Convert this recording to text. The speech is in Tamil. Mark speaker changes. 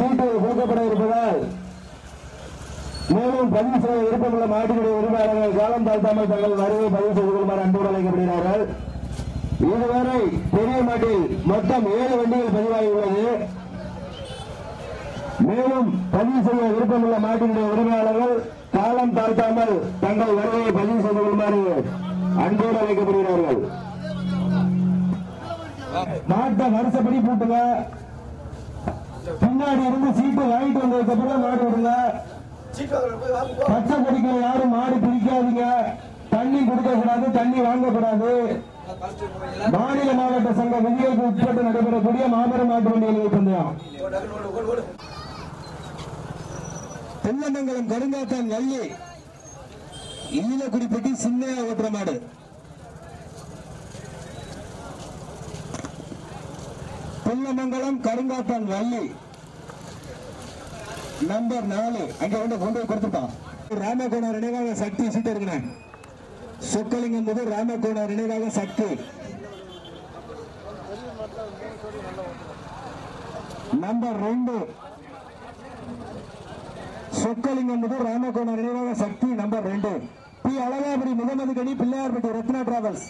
Speaker 1: சீட்டுகள் கொடுக்கப்பட இருப்பதால் மேலும் பதிவு செய்ய விருப்பமுள்ள மாட்டினுடைய உரிமையாளர்கள் காலம் தாழ்த்தாமல் தங்கள் வருகை பதிவு செய்து கொள்ளுமாறு அன்போடு அழைக்கப்படுகிறார்கள். இதுவரை பெரிய மாட்டில் மொத்தம் 7 வண்டிகள் பதிவாகி உள்ளது. மேலும் பதிவு செய்ய விருப்பமுள்ள மாட்டினுடைய உரிமையாளர்கள் காலம் தாழ்த்தாமல் தங்கள் வருகையை பதிவு செய்து கொள்ளுமாறு அன்போடு அழைக்கப்படுகிறார்கள். மாட்டை வருஷப்படி பூட்டுங்க. பின்னாடி இருந்து சீட்டு வாங்கிட்டு வந்ததுக்கு அப்புறம் மாடு விடுங்க. பச்சை கொடிக்கல யாரும் மாடு பிடிக்காதீங்க. தண்ணி கொடுக்க கூடாது, தண்ணி வாங்கக்கூடாது. மாநில மாவட்ட சங்க விதிகளுக்கு உட்பட்டு நடைபெறக்கூடிய மாபெரும் மாட்டு வண்டிகள் பந்தயம். தென்னமங்கலம் கருங்காத்தான் வள்ளி ஈழக்குடிப்பட்டி சின்னையா ஓட்டுற மாடு. தென்னமங்கலம் கருங்காத்தான் வள்ளி நம்பர் 4 அங்க கொண்டு போய் கொடுத்துட்டான். ராமகோணர் நினைவாக சக்தி சீட்டு இருக்கிறேன். சொக்கலிங்கம் போது ராமகோணர் நினைவாக சக்தி நம்பர் 2. சொக்கலிங்கம் போது ராமகோணர் நினைவாக சக்தி நம்பர் 2. பி அழகாபுரி முகமது கனி பிள்ளையார்பட்டி ரத்னா டிராவல்ஸ்